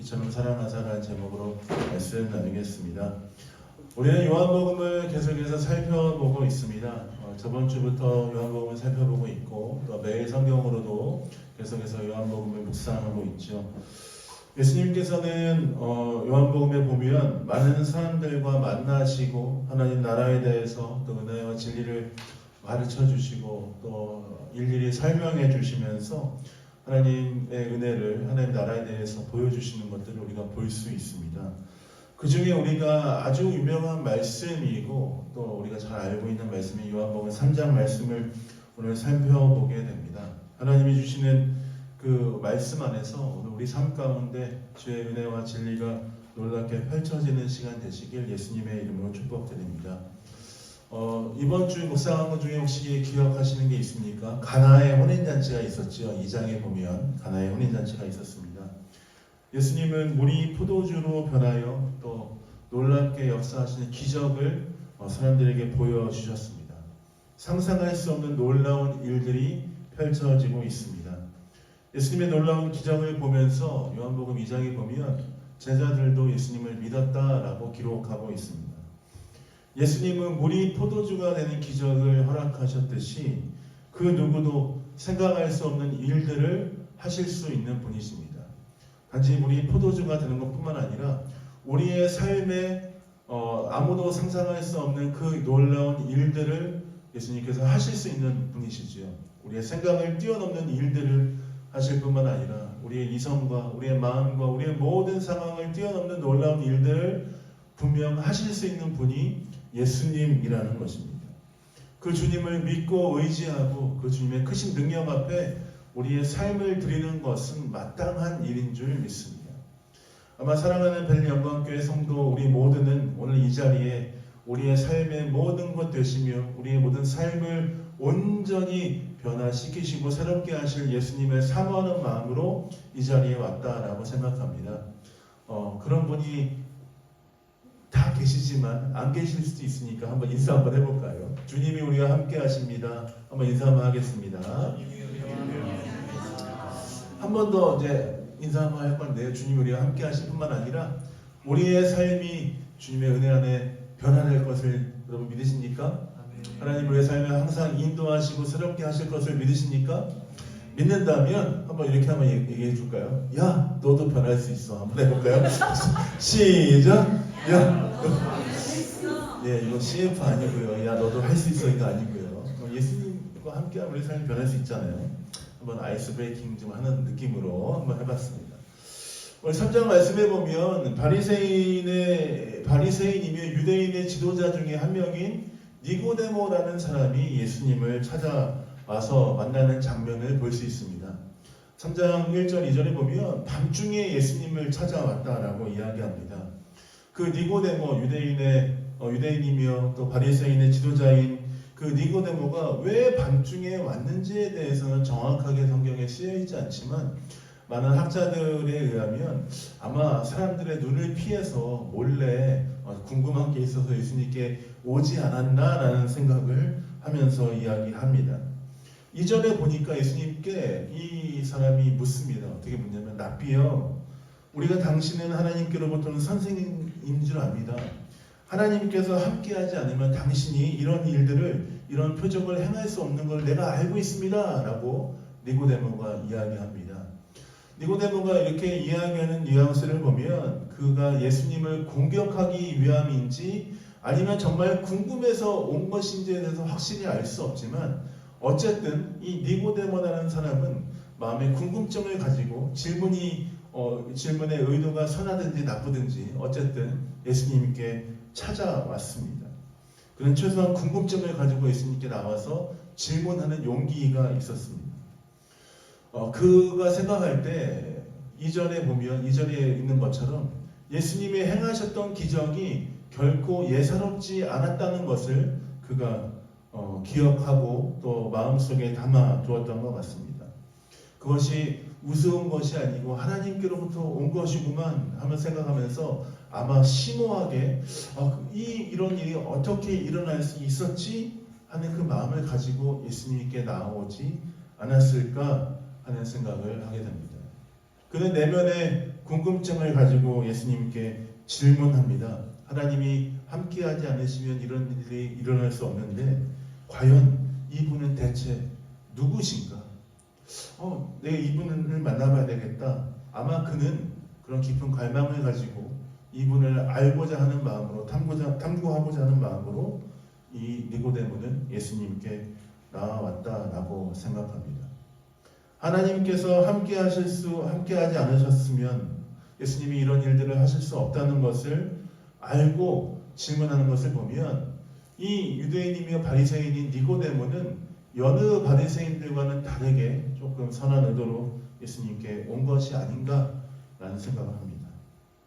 이처럼 사랑하사라는 제목으로 말씀 나누겠습니다. 우리는 요한복음을 계속해서 살펴보고 있습니다. 저번 주부터 요한복음을 살펴보고 있고 또 매일 성경으로도 계속해서 요한복음을 묵상하고 있죠. 예수님께서는 요한복음에 보면 많은 사람들과 만나시고 하나님 나라에 대해서 또 은혜와 진리를 가르쳐 주시고 또 일일이 설명해 주시면서 하나님의 은혜를 하나님 나라에 대해서 보여주시는 것들을 우리가 볼 수 있습니다. 그 중에 우리가 아주 유명한 말씀이고 또 우리가 잘 알고 있는 말씀이 요한복음 3장 말씀을 오늘 살펴보게 됩니다. 하나님이 주시는 그 말씀 안에서 오늘 우리 삶 가운데 주의 은혜와 진리가 놀랍게 펼쳐지는 시간 되시길 예수님의 이름으로 축복드립니다. 이번 주 묵상한 것 중에 혹시 기억하시는 게 있습니까? 가나의 혼인잔치가 있었죠. 2장에 보면 가나의 혼인잔치가 있었습니다. 예수님은 물이 포도주로 변하여 또 놀랍게 역사하시는 기적을 사람들에게 보여주셨습니다. 상상할 수 없는 놀라운 일들이 펼쳐지고 있습니다. 예수님의 놀라운 기적을 보면서 요한복음 2장에 보면 제자들도 예수님을 믿었다라고 기록하고 있습니다. 예수님은 물이 포도주가 되는 기적을 허락하셨듯이 그 누구도 생각할 수 없는 일들을 하실 수 있는 분이십니다. 단지 물이 포도주가 되는 것뿐만 아니라 우리의 삶에 아무도 상상할 수 없는 그 놀라운 일들을 예수님께서 하실 수 있는 분이시지요. 우리의 생각을 뛰어넘는 일들을 하실 뿐만 아니라 우리의 이성과 우리의 마음과 우리의 모든 상황을 뛰어넘는 놀라운 일들을 분명 하실 수 있는 분이 예수님이라는 것입니다. 그 주님을 믿고 의지하고 그 주님의 크신 능력 앞에 우리의 삶을 드리는 것은 마땅한 일인 줄 믿습니다. 아마 사랑하는 벨리 영광교회 성도 우리 모두는 오늘 이 자리에 우리의 삶의 모든 것 되시며 우리의 모든 삶을 온전히 변화시키시고 새롭게 하실 예수님을 사모하는 마음으로 이 자리에 왔다라고 생각합니다. 그런 분이 다 계시지만 안 계실 수도 있으니까 한번 인사 한번 해볼까요? 주님이 우리와 함께 하십니다. 한번 인사 한번 하겠습니다. 한 번 더 이제 인사 한번 할 건데요. 주님이 우리와 함께 하실 뿐만 아니라 우리의 삶이 주님의 은혜 안에 변화될 것을 여러분 믿으십니까? 하나님 우리의 삶에 항상 인도하시고 새롭게 하실 것을 믿으십니까? 믿는다면 한번 이렇게 한번 얘기해 줄까요? 야, 너도 변할 수 있어. 한번 해볼까요? 시작! 야, 네, 이거 CF 아니고요. 야, 너도 할 수 있어. 이거 아니고요. 예수님과 함께하면 우리 삶이 변할 수 있잖아요. 한번 아이스 브레이킹 좀 하는 느낌으로 한번 해봤습니다. 오늘 3장 말씀해 보면 바리새인이며 유대인의 지도자 중에 한 명인 니고데모라는 사람이 예수님을 찾아와서 만나는 장면을 볼 수 있습니다. 3장 1절 2절에 보면 밤중에 예수님을 찾아왔다라고 이야기합니다. 그 니고데모 유대인이며 또 바리새인의 지도자인 그 니고데모가 왜 밤중에 왔는지에 대해서는 정확하게 성경에 쓰여 있지 않지만 많은 학자들에 의하면 아마 사람들의 눈을 피해서 몰래 궁금한 게 있어서 예수님께 오지 않았나라는 생각을 하면서 이야기합니다. 이전에 보니까 예수님께 이 사람이 묻습니다. 어떻게 묻냐면 랍비요, 우리가 당신은 하나님께로부터는 선생님인 줄 압니다. 하나님께서 함께하지 않으면 당신이 이런 일들을 이런 표적을 행할 수 없는 걸 내가 알고 있습니다 라고 니고데모가 이야기합니다. 니고데모가 이렇게 이야기하는 뉘앙스를 보면 그가 예수님을 공격하기 위함인지 아니면 정말 궁금해서 온 것인지에 대해서 확실히 알 수 없지만 어쨌든 이 니고데모라는 사람은 마음에 궁금증을 가지고 질문의 의도가 선하든지 나쁘든지 어쨌든 예수님께 찾아왔습니다. 그는 최소한 궁금증을 가지고 예수님께 나와서 질문하는 용기가 있었습니다. 그가 생각할 때 이전에 있는 것처럼 예수님이 행하셨던 기적이 결코 예사롭지 않았다는 것을 그가 기억하고 또 마음속에 담아 두었던 것 같습니다. 그것이 우스운 것이 아니고 하나님께로부터 온 것이구만 하며 생각하면서 아마 심오하게 이런 일이 어떻게 일어날 수 있었지 하는 그 마음을 가지고 예수님께 나오지 않았을까 하는 생각을 하게 됩니다. 그는 내면에 궁금증을 가지고 예수님께 질문합니다. 하나님이 함께하지 않으시면 이런 일이 일어날 수 없는데 과연 이분은 대체 누구신가? 내가 이분을 만나봐야 되겠다. 아마 그는 그런 깊은 갈망을 가지고 이분을 알고자 하는 마음으로 탐구하고자 하는 마음으로 이 니고데모는 예수님께 나아왔다라고 생각합니다. 하나님께서 함께하지 않으셨으면 예수님이 이런 일들을 하실 수 없다는 것을 알고 질문하는 것을 보면 이 유대인이며 바리새인인 니고데모는 여느 바리새인들과는 다르게 조금 선한 의도로 예수님께 온 것이 아닌가라는 생각을 합니다.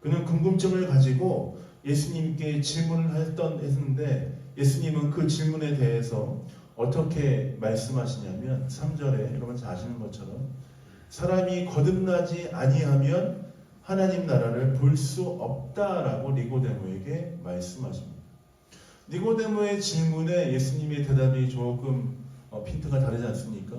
그는 궁금증을 가지고 예수님께 질문을 했는데 예수님은 그 질문에 대해서 어떻게 말씀하시냐면 3절에 여러분 잘 아시는 것처럼 사람이 거듭나지 아니하면 하나님 나라를 볼 수 없다라고 니고데모에게 말씀하십니다. 니고데모의 질문에 예수님의 대답이 조금 핀트가 다르지 않습니까?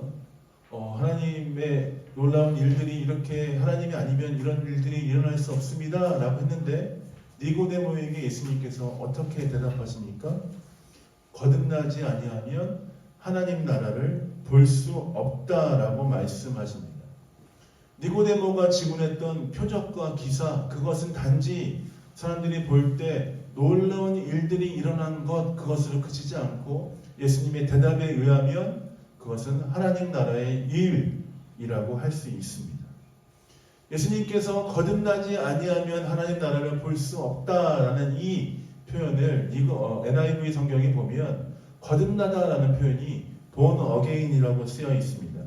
하나님의 놀라운 일들이 이렇게 하나님이 아니면 이런 일들이 일어날 수 없습니다 라고 했는데 니고데모에게 예수님께서 어떻게 대답하십니까? 거듭나지 아니하면 하나님 나라를 볼 수 없다라고 말씀하십니다. 니고데모가 지문했던 표적과 기사, 그것은 단지 사람들이 볼 때 놀라운 일들이 일어난 것, 그것으로 그치지 않고 예수님의 대답에 의하면 그것은 하나님 나라의 일이라고 할 수 있습니다. 예수님께서 거듭나지 아니하면 하나님 나라를 볼 수 없다라는 이 표현을 NIV 성경에 보면 거듭나다라는 표현이 born again이라고 쓰여 있습니다.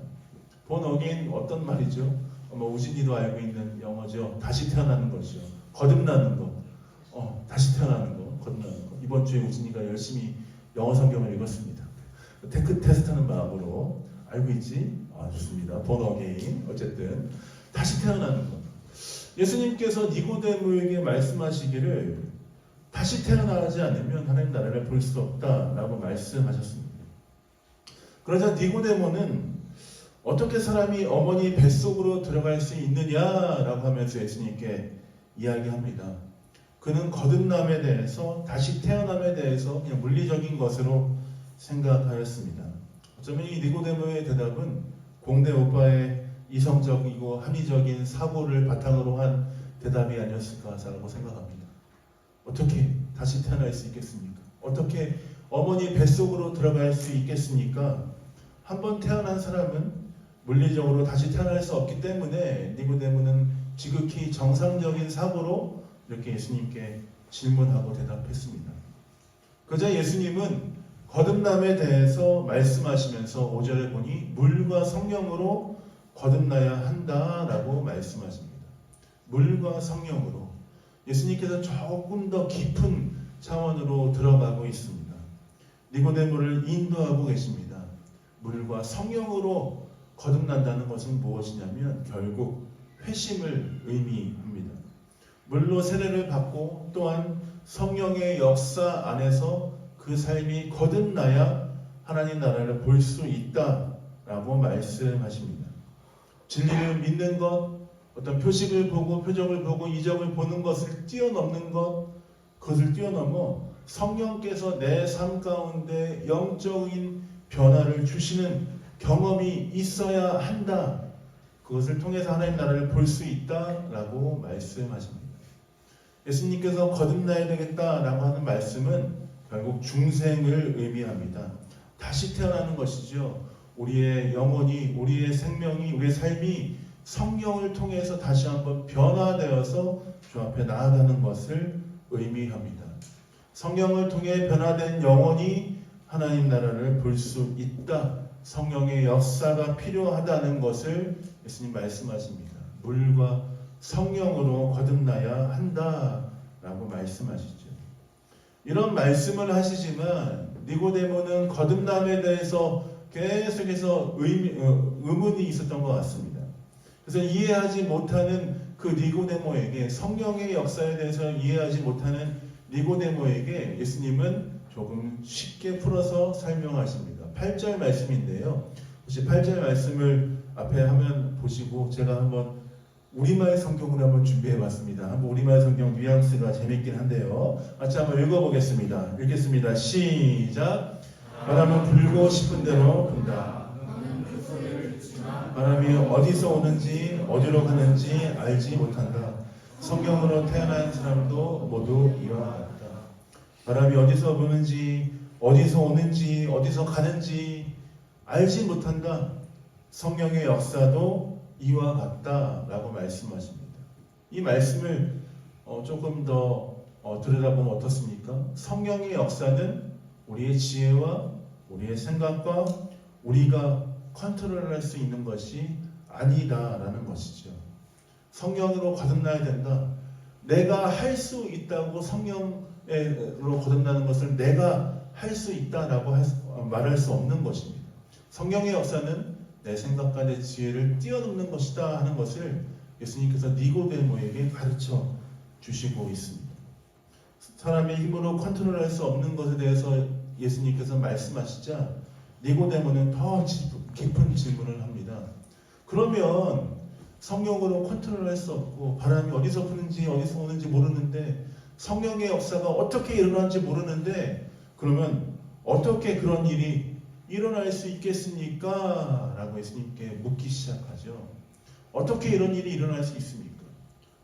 born again 어떤 말이죠? 우진이도 알고 있는 영어죠. 다시 태어나는 거죠. 거듭나는 거. 다시 태어나는 거. 거듭나는 거. 이번 주에 우진이가 열심히 영어 성경을 읽었습니다. 테크 테스트하는 마음으로 알고 있지? 좋습니다. born again. 어쨌든 다시 태어나는 거. 예수님께서 니고데모에게 말씀하시기를 다시 태어나지 않으면 하나님 나라를 볼 수 없다라고 말씀하셨습니다. 그러자 니고데모는 어떻게 사람이 어머니 뱃속으로 들어갈 수 있느냐라고 하면서 예수님께 이야기합니다. 그는 거듭남에 대해서 다시 태어남에 대해서 그냥 물리적인 것으로 생각하였습니다. 어쩌면 이 니고데모의 대답은 공대 오빠의 이성적이고 합리적인 사고를 바탕으로 한 대답이 아니었을까라고 생각합니다. 어떻게 다시 태어날 수 있겠습니까? 어떻게 어머니 뱃속으로 들어갈 수 있겠습니까? 한번 태어난 사람은 물리적으로 다시 태어날 수 없기 때문에 니고데모는 지극히 정상적인 사고로 이렇게 예수님께 질문하고 대답했습니다. 그러자 예수님은 거듭남에 대해서 말씀하시면서 5절에 보니 물과 성령으로 거듭나야 한다라고 말씀하십니다. 물과 성령으로 예수님께서 조금 더 깊은 차원으로 들어가고 있습니다. 니고데모를 인도하고 계십니다. 물과 성령으로 거듭난다는 것은 무엇이냐면 결국 회심을 의미합니다. 물로 세례를 받고 또한 성령의 역사 안에서 그 삶이 거듭나야 하나님 나라를 볼 수 있다라고 말씀하십니다. 진리를 믿는 것, 어떤 표식을 보고 표적을 보고 이적을 보는 것을 뛰어넘는 것, 그것을 뛰어넘어 성령께서 내 삶 가운데 영적인 변화를 주시는 경험이 있어야 한다. 그것을 통해서 하나님 나라를 볼 수 있다라고 말씀하십니다. 예수님께서 거듭나야 되겠다라고 하는 말씀은 결국 중생을 의미합니다. 다시 태어나는 것이죠. 우리의 영혼이, 우리의 생명이, 우리의 삶이 성령을 통해서 다시 한번 변화되어서 주 앞에 나아가는 것을 의미합니다. 성령을 통해 변화된 영혼이 하나님 나라를 볼 수 있다. 성령의 역사가 필요하다는 것을 예수님 말씀하십니다. 물과 성령으로 거듭나야 한다라고 말씀하시죠. 이런 말씀을 하시지만 니고데모는 거듭남에 대해서 계속해서 의문이 있었던 것 같습니다. 그래서 이해하지 못하는 그 니고데모에게, 성령의 역사에 대해서 이해하지 못하는 니고데모에게 예수님은 조금 쉽게 풀어서 설명하십니다. 8절 말씀인데요. 혹시 8절 말씀을 앞에 화면 보시고 제가 한번 우리말 성경으로 한번 준비해봤습니다. 한번 우리말 성경 뉘앙스가 재밌긴 한데요. 같이 한번 읽어보겠습니다. 읽겠습니다. 시작. 바람은 불고 싶은 대로 분다. 바람이 어디서 오는지 어디로 가는지 알지 못한다. 성경으로 태어난 사람도 모두 이와 같다. 바람이 어디서 부는지 어디서 오는지 어디서 가는지 알지 못한다. 성령의 역사도 이와 같다라고 말씀하십니다. 이 말씀을 조금 더 들여다보면 어떻습니까? 성령의 역사는 우리의 지혜와 우리의 생각과 우리가 컨트롤할 수 있는 것이 아니다라는 것이죠. 성령으로 거듭나야 된다. 내가 할 수 있다고 성령으로 거듭나는 것을 내가 할 수 있다라고 말할 수 없는 것입니다. 성령의 역사는 내 생각과 내 지혜를 뛰어넘는 것이다 하는 것을 예수님께서 니고데모에게 가르쳐 주시고 있습니다. 사람의 힘으로 컨트롤할 수 없는 것에 대해서 예수님께서 말씀하시자 니고데모는 더 깊은 질문을 합니다. 그러면 성령으로 컨트롤할 수 없고 바람이 어디서 부는지 어디서 오는지 모르는데 성령의 역사가 어떻게 일어나는지 모르는데 그러면 어떻게 그런 일이 일어날 수 있겠습니까? 라고 예수님께 묻기 시작하죠. 어떻게 이런 일이 일어날 수 있습니까?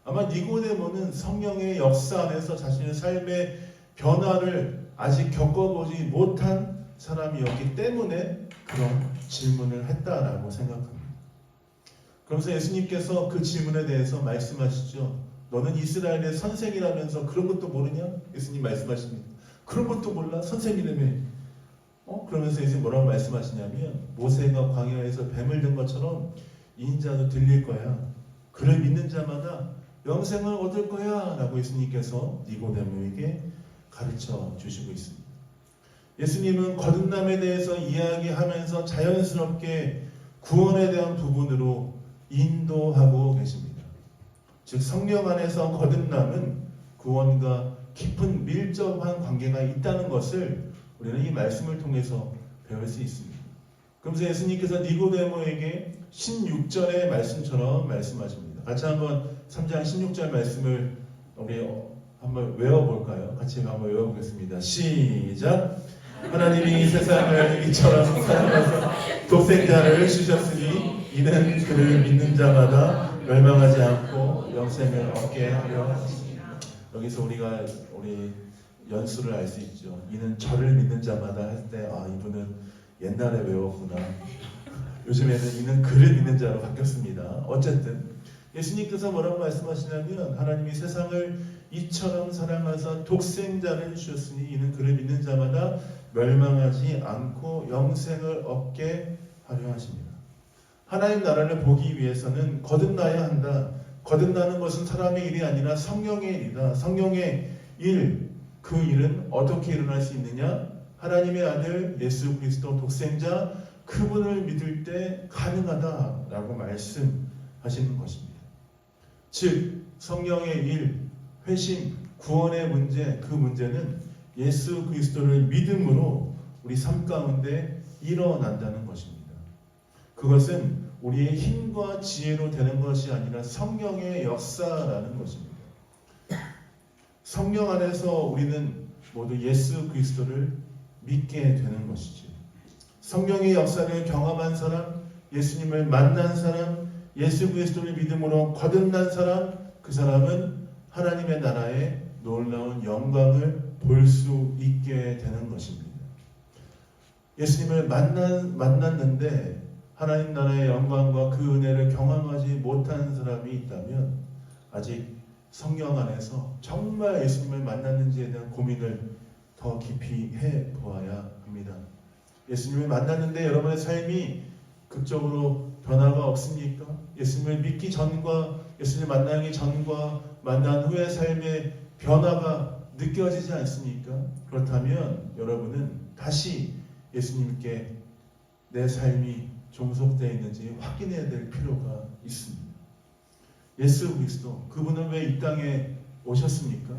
아마 니고데모는 성령의 역사 안에서 자신의 삶의 변화를 아직 겪어보지 못한 사람이었기 때문에 그런 질문을 했다라고 생각합니다. 그러면서 예수님께서 그 질문에 대해서 말씀하시죠. 너는 이스라엘의 선생이라면서 그런 것도 모르냐? 예수님 말씀하십니다. 그런 것도 몰라? 선생이라며. 그러면서 예수님 뭐라고 말씀하시냐면 모세가 광야에서 뱀을 든 것처럼 인자도 들릴 거야. 그를 믿는 자마다 영생을 얻을 거야 라고 예수님께서 니고데모에게 가르쳐 주시고 있습니다. 예수님은 거듭남에 대해서 이야기하면서 자연스럽게 구원에 대한 부분으로 인도하고 계십니다. 즉 성령 안에서 거듭남은 구원과 깊은 밀접한 관계가 있다는 것을 우리는 이 말씀을 통해서 배울 수 있습니다. 그러면서 예수님께서 니고데모에게 16절의 말씀처럼 말씀하십니다. 같이 한번 3장 16절 말씀을 우리 한번 외워볼까요? 같이 한번 외워보겠습니다. 시작! 하나님이 세상을 이처럼 사랑하사 독생자를 주셨으니 이는 그를 믿는 자마다 멸망하지 않고 영생을 얻게 하려 하십니다. 여기서 우리 연수를 알 수 있죠. 이는 저를 믿는 자마다 할 때 이분은 옛날에 외웠구나. 요즘에는 이는 그를 믿는 자로 바뀌었습니다. 어쨌든 예수님께서 뭐라고 말씀하시냐면 하나님이 세상을 이처럼 사랑하사 독생자를 주셨으니 이는 그를 믿는 자마다 멸망하지 않고 영생을 얻게 하려 하십니다. 하나님 나라를 보기 위해서는 거듭나야 한다. 거듭나는 것은 사람의 일이 아니라 성령의 일이다. 성령의 일, 그 일은 어떻게 일어날 수 있느냐? 하나님의 아들 예수 그리스도 독생자 그분을 믿을 때 가능하다라고 말씀하시는 것입니다. 즉 성령의 일, 회심, 구원의 문제, 그 문제는 예수 그리스도를 믿음으로 우리 삶 가운데 일어난다는 것입니다. 그것은 우리의 힘과 지혜로 되는 것이 아니라 성령의 역사라는 것입니다. 성령 안에서 우리는 모두 예수 그리스도를 믿게 되는 것이죠. 성령의 역사를 경험한 사람, 예수님을 만난 사람, 예수 그리스도를 믿음으로 거듭난 사람, 그 사람은 하나님의 나라의 놀라운 영광을 볼 수 있게 되는 것입니다. 예수님을 만났는데 하나님 나라의 영광과 그 은혜를 경험하지 못한 사람이 있다면 아직 성령 안에서 정말 예수님을 만났는지에 대한 고민을 더 깊이 해보아야 합니다. 예수님을 만났는데 여러분의 삶이 극적으로 변화가 없습니까? 예수님을 믿기 전과 예수님을 만나기 전과 만난 후의 삶의 변화가 느껴지지 않습니까? 그렇다면 여러분은 다시 예수님께 내 삶이 종속되어 있는지 확인해야 될 필요가 있습니다. 예수 그리스도, 그분은 왜 이 땅에 오셨습니까?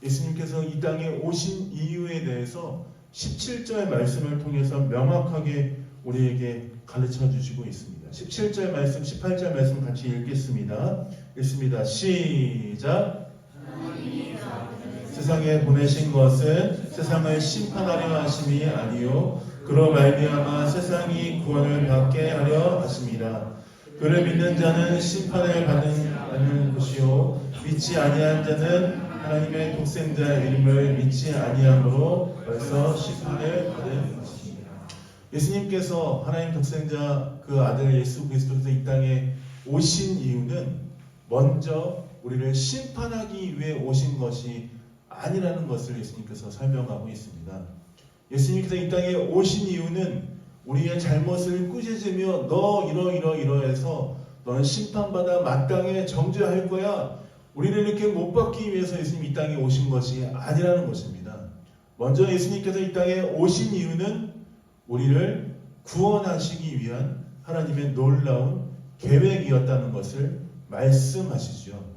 예수님께서 이 땅에 오신 이유에 대해서 17절의 말씀을 통해서 명확하게 우리에게 가르쳐 주시고 있습니다. 17절 말씀, 18절 말씀 같이 읽겠습니다. 읽습니다. 시작. 세상에 보내신 것은 세상을 심판하려 하심이 아니요 그로 말미암아 세상이 구원을 받게 하려 하심이라. 그를 믿는 자는 심판을 받는 것이요 믿지 아니한 자는 하나님의 독생자의 이름을 믿지 아니함으로 벌써 심판을 받은 것입니다. 예수님께서 하나님 독생자 그 아들 예수 그리스도께서 이 땅에 오신 이유는 먼저 우리를 심판하기 위해 오신 것이 아니라는 것을 예수님께서 설명하고 있습니다. 예수님께서 이 땅에 오신 이유는 우리의 잘못을 꾸짖으며 너 이러해서 너는 심판받아 마땅히 정죄할 거야. 우리를 이렇게 못 받기 위해서 예수님이 이 땅에 오신 것이 아니라는 것입니다. 먼저 예수님께서 이 땅에 오신 이유는 우리를 구원하시기 위한 하나님의 놀라운 계획이었다는 것을 말씀하시죠.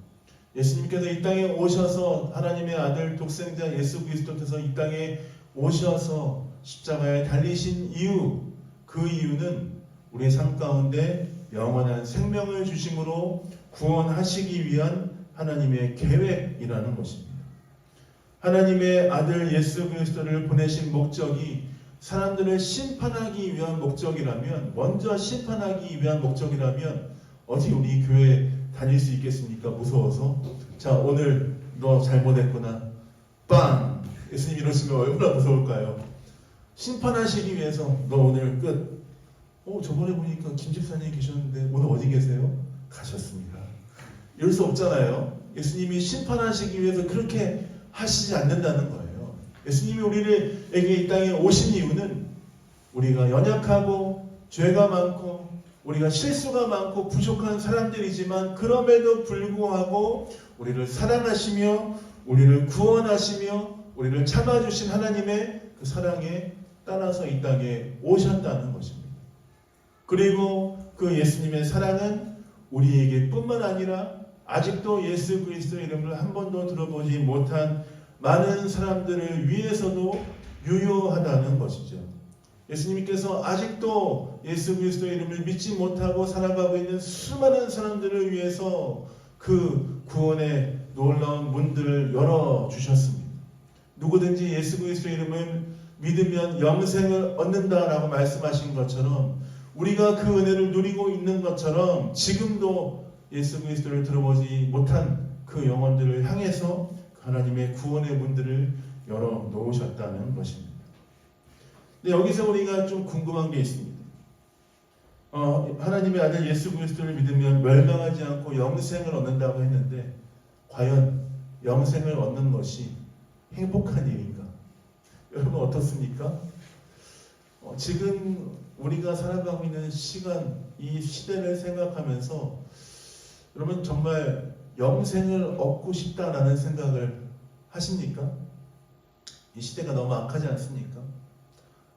예수님께서 이 땅에 오셔서 하나님의 아들 독생자 예수 그리스도께서 이 땅에 오셔서 십자가에 달리신 이유, 그 이유는 우리의 삶 가운데 영원한 생명을 주심으로 구원하시기 위한 하나님의 계획이라는 것입니다. 하나님의 아들 예수 그리스도를 보내신 목적이 사람들을 심판하기 위한 목적이라면, 먼저 심판하기 위한 목적이라면 어디 우리 교회 다닐 수 있겠습니까? 무서워서. 자, 오늘 너 잘못했구나. 빵! 예수님 이러시면 얼마나 무서울까요? 심판하시기 위해서 너 오늘 끝. 저번에 보니까 김 집사님 계셨는데 오늘 어디 계세요? 가셨습니다. 이럴 수 없잖아요. 예수님이 심판하시기 위해서 그렇게 하시지 않는다는 거예요. 예수님이 우리에게 이 땅에 오신 이유는 우리가 연약하고 죄가 많고 우리가 실수가 많고 부족한 사람들이지만 그럼에도 불구하고 우리를 사랑하시며 우리를 구원하시며 우리를 참아주신 하나님의 그 사랑에 따라서 이 땅에 오셨다는 것입니다. 그리고 그 예수님의 사랑은 우리에게 뿐만 아니라 아직도 예수 그리스도의 이름을 한 번도 들어보지 못한 많은 사람들을 위해서도 유효하다는 것이죠. 예수님께서 아직도 예수 그리스도의 이름을 믿지 못하고 살아가고 있는 수많은 사람들을 위해서 그 구원의 놀라운 문들을 열어주셨습니다. 누구든지 예수 그리스도의 이름을 믿으면 영생을 얻는다라고 말씀하신 것처럼 우리가 그 은혜를 누리고 있는 것처럼 지금도 예수 그리스도를 들어보지 못한 그 영혼들을 향해서 하나님의 구원의 문들을 열어놓으셨다는 것입니다. 근데 여기서 우리가 좀 궁금한 게 있습니다. 하나님의 아들 예수 그리스도를 믿으면 멸망하지 않고 영생을 얻는다고 했는데 과연 영생을 얻는 것이 행복한 일인가? 여러분 어떻습니까? 지금 우리가 살아가고 있는 시간, 이 시대를 생각하면서 여러분 정말 영생을 얻고 싶다라는 생각을 하십니까? 이 시대가 너무 악하지 않습니까?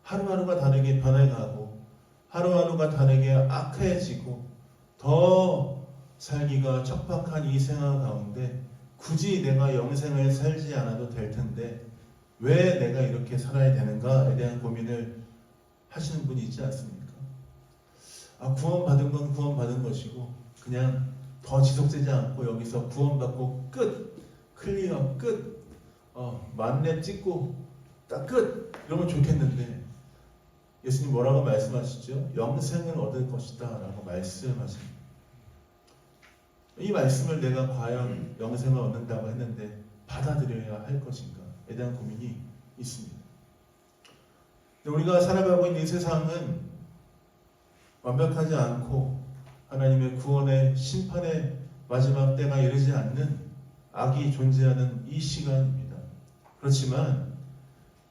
하루하루가 다르게 변해가고 하루하루가 다르게 악해지고 더 살기가 척박한 이 생활 가운데 굳이 내가 영생을 살지 않아도 될 텐데 왜 내가 이렇게 살아야 되는가에 대한 고민을 하시는 분이 있지 않습니까? 구원받은 건 구원받은 것이고 그냥 더 지속되지 않고 여기서 구원받고 끝! 클리어 끝! 만렙 찍고 딱 끝! 이러면 좋겠는데 예수님 뭐라고 말씀하시죠? 영생을 얻을 것이다 라고 말씀하십니다. 이 말씀을 내가 과연 영생을 얻는다고 했는데 받아들여야 할 것인가에 대한 고민이 있습니다. 우리가 살아가고 있는 이 세상은 완벽하지 않고 하나님의 구원의 심판의 마지막 때가 이르지 않는 악이 존재하는 이 시간입니다. 그렇지만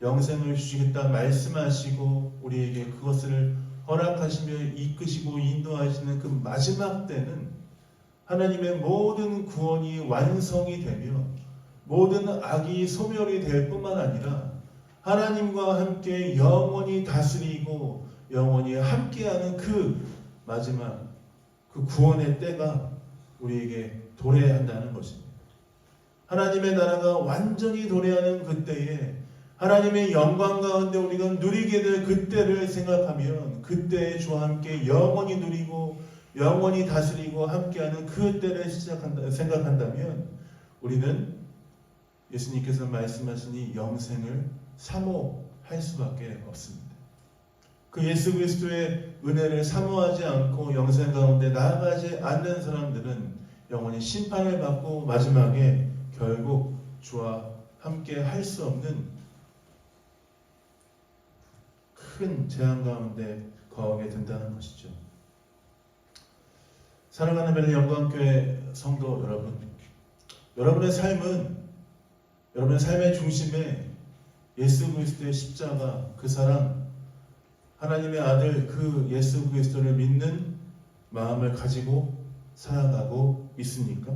영생을 주시겠다 말씀하시고 우리에게 그것을 허락하시며 이끄시고 인도하시는 그 마지막 때는 하나님의 모든 구원이 완성이 되며 모든 악이 소멸이 될 뿐만 아니라 하나님과 함께 영원히 다스리고 영원히 함께하는 그 마지막 그 구원의 때가 우리에게 도래한다는 것입니다. 하나님의 나라가 완전히 도래하는 그때에 하나님의 영광 가운데 우리가 누리게 될 그때를 생각하면 그때에 주와 함께 영원히 누리고 영원히 다스리고 함께하는 그때를 생각한다면 우리는 예수님께서 말씀하시니 영생을 사모할 수밖에 없습니다. 그 예수 그리스도의 은혜를 사모하지 않고 영생 가운데 나아가지 않는 사람들은 영원히 심판을 받고 마지막에 결국 주와 함께 할 수 없는 큰 재앙 가운데 거하게 된다는 것이죠. 사랑하는 멜리 영광교회 성도 여러분, 여러분의 삶의 중심에 예수 그리스도의 십자가, 그 사랑, 하나님의 아들 그 예수 그리스도를 믿는 마음을 가지고 살아가고 있습니까?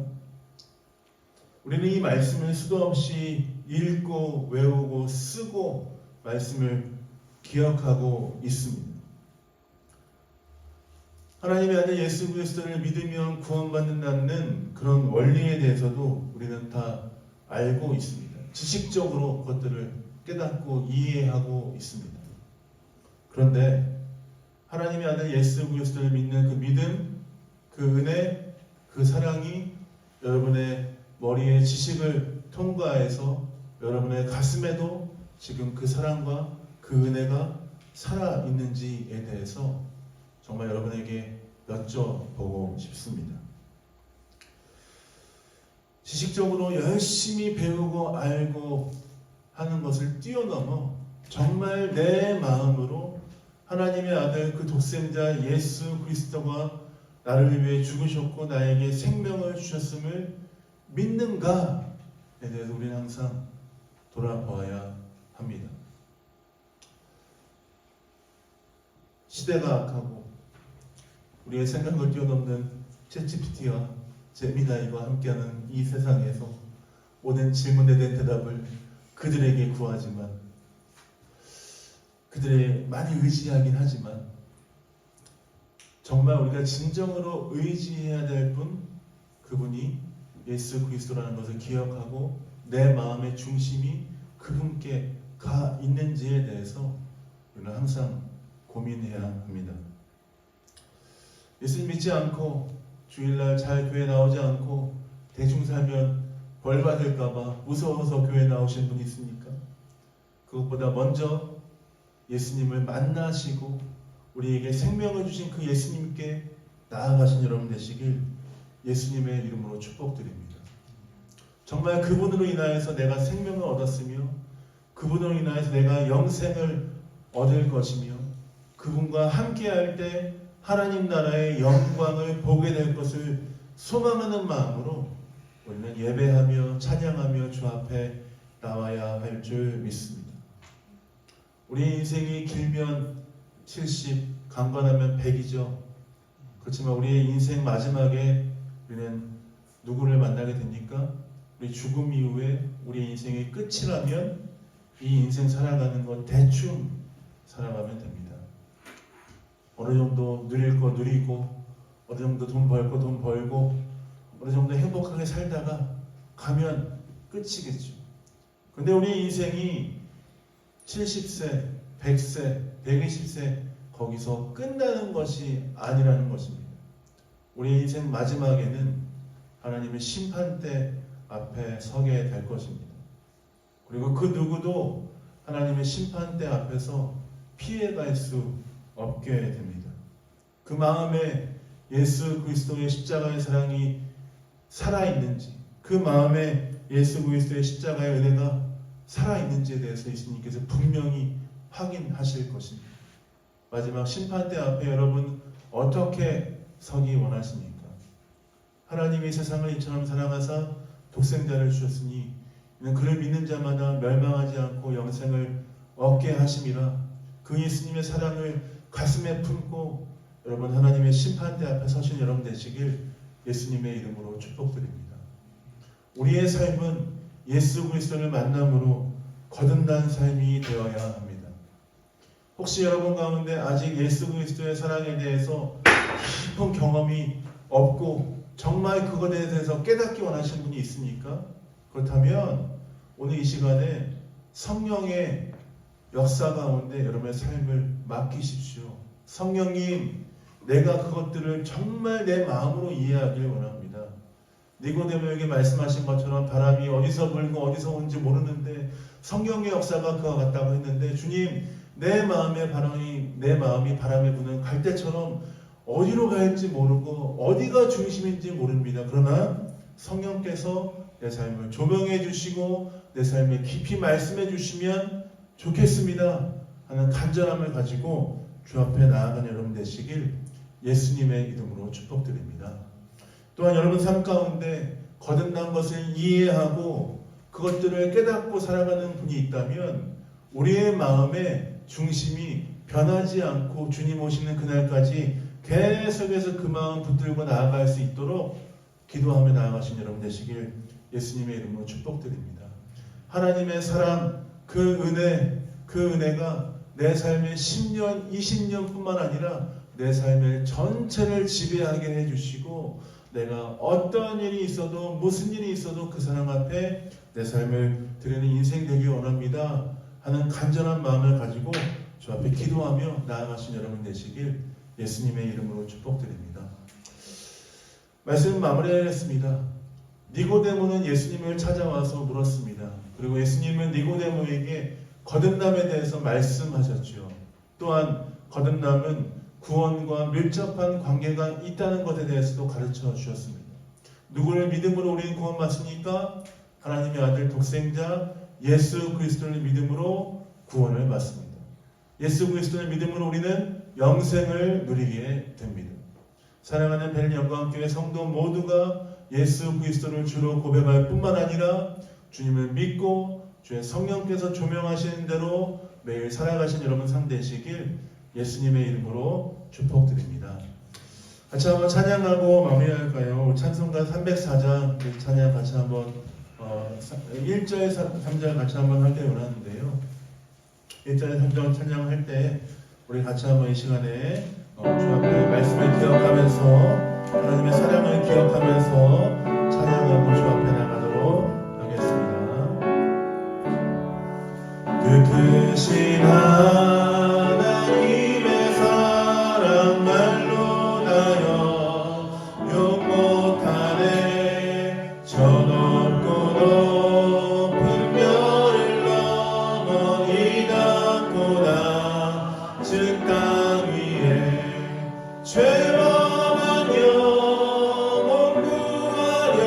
우리는 이 말씀을 수도 없이 읽고 외우고 쓰고 말씀을 기억하고 있습니다. 하나님의 아들 예수 그리스도를 믿으면 구원받는다는 그런 원리에 대해서도 우리는 다 알고 있습니다. 지식적으로 그것들을 깨닫고 이해하고 있습니다. 그런데 하나님의 아들 예수 그리스도를 믿는 그 믿음, 그 은혜, 그 사랑이 여러분의 머리의 지식을 통과해서 여러분의 가슴에도 지금 그 사랑과 그 은혜가 살아있는지에 대해서 정말 여러분에게 여쭤보고 싶습니다. 지식적으로 열심히 배우고 알고 하는 것을 뛰어넘어 정말 내 마음으로 하나님의 아들 그 독생자 예수 그리스도가 나를 위해 죽으셨고 나에게 생명을 주셨음을 믿는가에 대해서 우리는 항상 돌아보아야 합니다. 시대가 악하고 우리의 생각을 뛰어넘는 챗GPT와 제미나이와 함께하는 이 세상에서 모든 질문에 대한 대답을 그들에게 구하지만 그들의 많이 의지하긴 하지만 정말 우리가 진정으로 의지해야 될 분, 그분이 예수 그리스도라는 것을 기억하고 내 마음의 중심이 그분께 가 있는지에 대해서 우리는 항상 고민해야 합니다. 예수님 믿지 않고 주일날 잘 교회 나오지 않고 대충 살면 벌 받을까봐 무서워서 교회 나오신 분이 있습니까? 그것보다 먼저 예수님을 만나시고 우리에게 생명을 주신 그 예수님께 나아가신 여러분 되시길 예수님의 이름으로 축복드립니다. 정말 그분으로 인하여서 내가 생명을 얻었으며 그분으로 인하여서 내가 영생을 얻을 것이며 그분과 함께할 때 하나님 나라의 영광을 보게 될 것을 소망하는 마음으로 우리는 예배하며 찬양하며 주 앞에 나와야 할 줄 믿습니다. 우리 인생이 길면 70, 강건하면 100이죠. 그렇지만 우리의 인생 마지막에 우리는 누구를 만나게 됩니까? 우리 죽음 이후에 우리 인생의 끝이라면 이 인생 살아가는 것 대충 살아가면 됩니다. 어느 정도 누릴 거 누리고 어느 정도 돈 벌 거 돈 벌고 어느 정도 행복하게 살다가 가면 끝이겠죠. 근데 우리 인생이 70세, 100세, 120세 거기서 끝나는 것이 아니라는 것입니다. 우리 인생 마지막에는 하나님의 심판대 앞에 서게 될 것입니다. 그리고 그 누구도 하나님의 심판대 앞에서 피해갈 수 없게 됩니다. 그 마음에 예수 그리스도의 십자가의 사랑이 살아있는지, 그 마음에 예수 그리스도의 십자가의 은혜가 살아있는지에 대해서 예수님께서 분명히 확인하실 것입니다. 마지막 심판대 앞에 여러분 어떻게 서기 원하십니까? 하나님이 세상을 이처럼 사랑하사 독생자를 주셨으니 이는 그를 믿는 자마다 멸망하지 않고 영생을 얻게 하심이라. 그 예수님의 사랑을 가슴에 품고 여러분 하나님의 심판대 앞에 서신 여러분 되시길 예수님의 이름으로 축복드립니다. 우리의 삶은 예수 그리스도를 만남으로 거듭난 삶이 되어야 합니다. 혹시 여러분 가운데 아직 예수 그리스도의 사랑에 대해서 깊은 경험이 없고 정말 그것에 대해서 깨닫기 원하시는 분이 있습니까? 그렇다면 오늘 이 시간에 성령의 역사 가운데 여러분의 삶을 맡기십시오. 성령님, 내가 그것들을 정말 내 마음으로 이해하길 원합니다. 니고데모에게 말씀하신 것처럼 바람이 어디서 불고 어디서 온지 모르는데 성령의 역사가 그와 같다고 했는데, 주님, 내 마음이 바람에 부는 갈대처럼 어디로 갈지 모르고 어디가 중심인지 모릅니다. 그러나 성령께서 내 삶을 조명해 주시고 내 삶에 깊이 말씀해 주시면 좋겠습니다 하는 간절함을 가지고 주 앞에 나아가는 여러분 되시길 예수님의 이름으로 축복드립니다. 또한 여러분 삶 가운데 거듭난 것을 이해하고 그것들을 깨닫고 살아가는 분이 있다면 우리의 마음의 중심이 변하지 않고 주님 오시는 그날까지 계속해서 그 마음 붙들고 나아갈 수 있도록 기도하며 나아가신 여러분 되시길 예수님의 이름으로 축복드립니다. 하나님의 사랑, 그 은혜가 내 삶의 10년, 20년뿐만 아니라 내 삶의 전체를 지배하게 해주시고, 내가 어떤 일이 있어도 무슨 일이 있어도 그 사랑 앞에 내 삶을 드리는 인생 되기 원합니다 하는 간절한 마음을 가지고 주 앞에 기도하며 나아가신 여러분 되시길 예수님의 이름으로 축복드립니다. 말씀 마무리하겠습니다. 니고데모는 예수님을 찾아와서 물었습니다. 그리고 예수님은 니고데모에게 거듭남에 대해서 말씀하셨죠. 또한 거듭남은 구원과 밀접한 관계가 있다는 것에 대해서도 가르쳐 주셨습니다. 누구를 믿음으로 우리는 구원받습니까? 하나님의 아들 독생자 예수 그리스도를 믿음으로 구원을 받습니다. 예수 그리스도를 믿음으로 우리는 영생을 누리게 됩니다. 사랑하는 벨영광교회 성도 모두가 예수 그리스도를 주로 고백할 뿐만 아니라 주님을 믿고 주의 성령께서 조명하시는 대로 매일 살아가신 여러분 삶 되시길 예수님의 이름으로 축복드립니다. 같이 한번 찬양하고 마무리할까요? 찬송가 304장 찬양 같이 한번 1절 3절 같이 한번 하길 원하는데요. 1절 3절 찬양할 때 우리 같이 한번 이 시간에 주 앞에 말씀을 기억하면서 하나님의 사랑을 기억하면서 찬양하고 주 앞에 나가도록 하겠습니다. 그 크신 하나님의 사랑 말로 나여 용 못하네. 저 높고 높은 별을 넘어 이 닿고 낮은 땅 위에 죄범한 영혼 구하려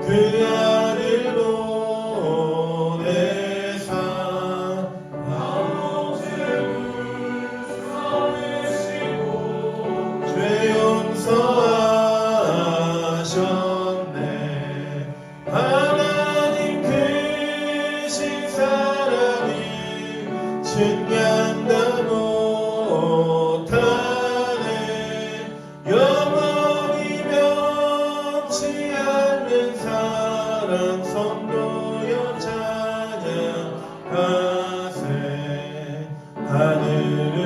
그 아들 보내사 아무 죄를 사내시고 죄 용서하셨네. 하나님 크신 사랑이 증량다 못하네. 영원히 변치 않는 사랑 성도여 찬양하세. 하늘을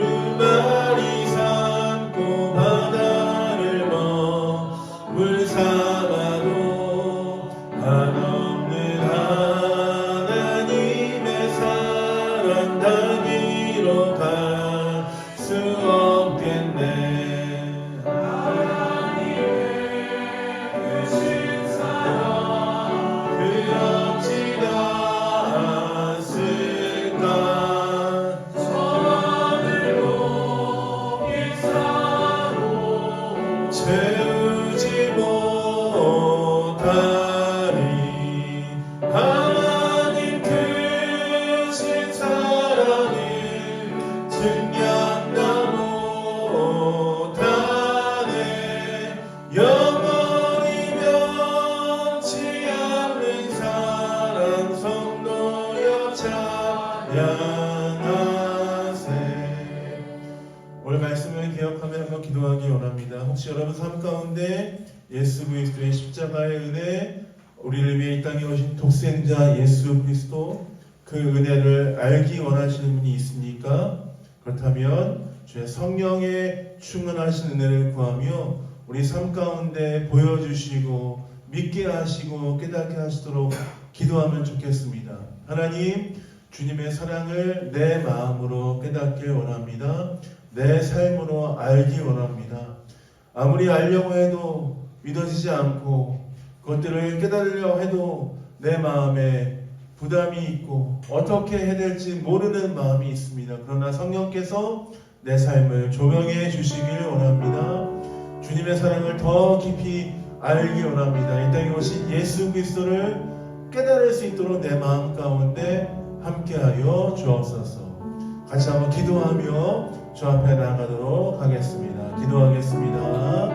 두루마리 삼고 바다를 먹물 삼아도 한없는 하나님의 사랑 당기로 갈 수 없겠네. 하나님의 크신 사랑 그 어찌 닿았을까. 선하늘로 일사로 채우지 못하리. 하나님 크신 사랑을 증량다 못하네. 영원히 변치 않는 사랑 성도여 찬양하세. 오늘 말씀을 기억하며 한번 기도하기 원합니다. 혹시 여러분 삶 가운데 예수 그리스도의 십자가의 은혜, 우리를 위해 이 땅에 오신 독생자 예수 그리스도 그 은혜를 알기 원하시는 분이 있습니까? 그렇다면 주의 성령의 충만하신 은혜를 구하며 우리 삶 가운데 보여주시고 믿게 하시고 깨닫게 하시도록 기도하면 좋겠습니다. 하나님, 주님의 사랑을 내 마음으로 깨닫길 원합니다. 내 삶으로 알기 원합니다. 아무리 알려고 해도 믿어지지 않고 그것들을 깨달으려 해도 내 마음에 부담이 있고 어떻게 해야 될지 모르는 마음이 있습니다. 그러나 성령께서 내 삶을 조명해 주시길 원합니다. 주님의 사랑을 더 깊이 알기 원합니다. 이 땅에 오신 예수 그리스도를 깨달을 수 있도록 내 마음 가운데 함께하여 주옵소서. 같이 한번 기도하며 주 앞에 나아가도록 하겠습니다. 기도하겠습니다.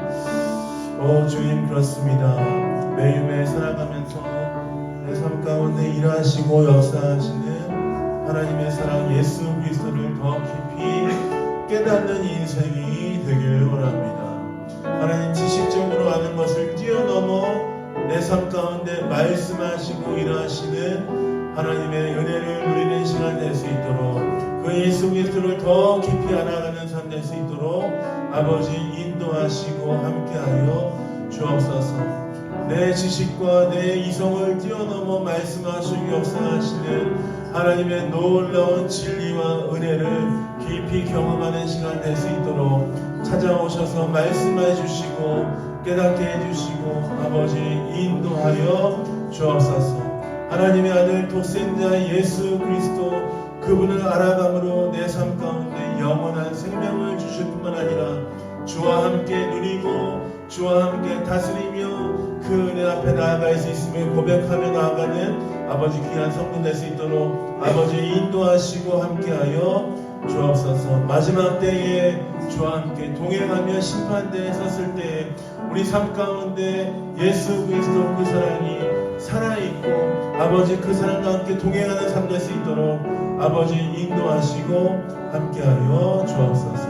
오 주님, 그렇습니다. 매일매일 살아가면서 내 삶 가운데 일하시고 역사하시는 하나님의 사랑 예수 그리스도를 더 깊이 깨닫는 인생이 되길 원합니다. 하나님, 지식적으로 아는 것을 뛰어넘어 내 삶 가운데 말씀하시고 일하시는 하나님의 은혜를 누리는 시간 될 수 있도록 그 예수 그리스도를 더 깊이 알아가는 삶 될 수 있도록 아버지 인도하시고 함께하여 주옵소서. 내 지식과 내 이성을 뛰어넘어 말씀하시고 역사하시는 하나님의 놀라운 진리와 은혜를 깊이 경험하는 시간 될 수 있도록 찾아오셔서 말씀해 주시고 깨닫게 해주시고 아버지 인도하여 주옵소서. 하나님의 아들 독생자 예수 그리스도 그분을 알아감으로 내 삶 가운데 영원한 생명을 주실 뿐만 아니라 주와 함께 누리고 주와 함께 다스리며 그 은혜 앞에 나아갈 수 있음을 고백하며 나아가는 아버지 귀한 성도 될 수 있도록 아버지 인도하시고 함께하여 주옵소서. 마지막 때에 주와 함께 동행하며 심판대에 섰을 때 우리 삶 가운데 예수 그리스도 그 사랑이 살아있고 아버지 그 사랑과 함께 동행하는 삶 될 수 있도록 아버지 인도하시고 함께하여 주옵소서.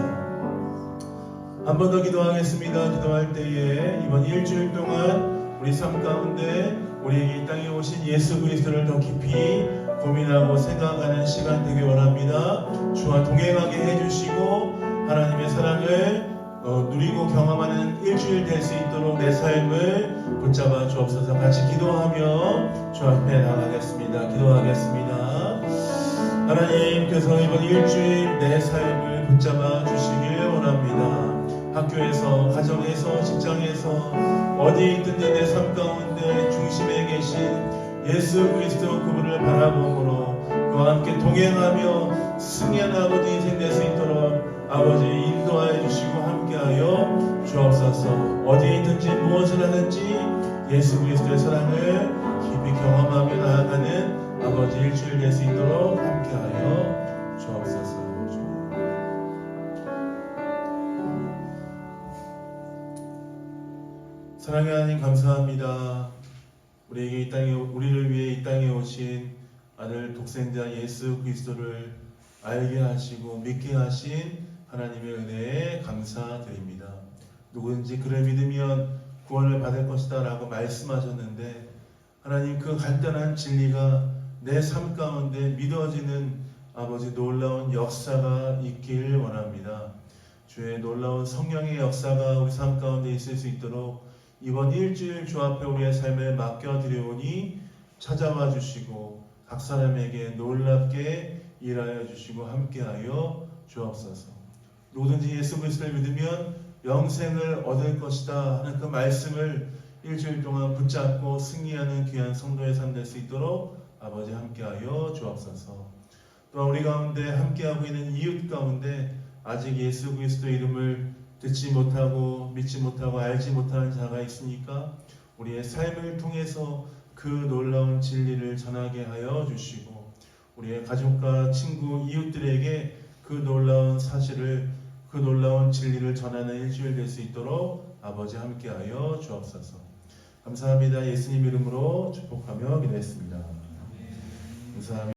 한 번 더 기도하겠습니다. 기도할 때에 이번 일주일 동안 우리 삶 가운데 우리에게 이 땅에 오신 예수 그리스도를 더 깊이 고민하고 생각하는 시간 되길 원합니다. 주와 동행하게 해주시고 하나님의 사랑을 누리고 경험하는 일주일 될 수 있도록 내 삶을 붙잡아 주옵소서. 같이 기도하며 주 앞에 나가겠습니다. 기도하겠습니다. 하나님께서 이번 일주일 내 삶을 붙잡아 주시길 원합니다. 학교에서, 가정에서, 직장에서 어디에 있든지 내 삶 가운데 중심에 계신 예수 그리스도 그분을 바라보므로 그와 함께 동행하며 승리하는 아버지 인생 될 수 있도록 아버지 인도하여 주시고 함께하여 주옵소서. 어디에 있든지 무엇을 하든지 예수 그리스도의 사랑을 깊이 경험하며 나아가는 아버지 일주일 될 수 있도록 함께하여 주옵소서. 사랑의 하나님, 감사합니다. 우리에게 이 땅에, 우리를 위해 이 땅에 오신 아들 독생자 예수 그리스도를 알게 하시고 믿게 하신 하나님의 은혜에 감사드립니다. 누구든지 그를 믿으면 구원을 받을 것이다 라고 말씀하셨는데 하나님, 그 간단한 진리가 내 삶 가운데 믿어지는 아버지 놀라운 역사가 있길 원합니다. 주의 놀라운 성령의 역사가 우리 삶 가운데 있을 수 있도록 이번 일주일 주 앞에 우리의 삶을 맡겨드리오니 찾아와 주시고 각 사람에게 놀랍게 일하여 주시고 함께하여 주옵소서. 누구든지 예수 그리스도를 믿으면 영생을 얻을 것이다 하는 그 말씀을 일주일 동안 붙잡고 승리하는 귀한 성도의 삶 될 수 있도록 아버지 함께하여 주옵소서. 또한 우리 가운데 함께하고 있는 이웃 가운데 아직 예수 그리스도 이름을 듣지 못하고 믿지 못하고 알지 못하는 자가 있으니까 우리의 삶을 통해서 그 놀라운 진리를 전하게 하여 주시고 우리의 가족과 친구 이웃들에게 그 놀라운 사실을 그 놀라운 진리를 전하는 일주일 될 수 있도록 아버지 함께하여 주옵소서. 감사합니다. 예수님 이름으로 축복하며 기도했습니다. 감사합니다.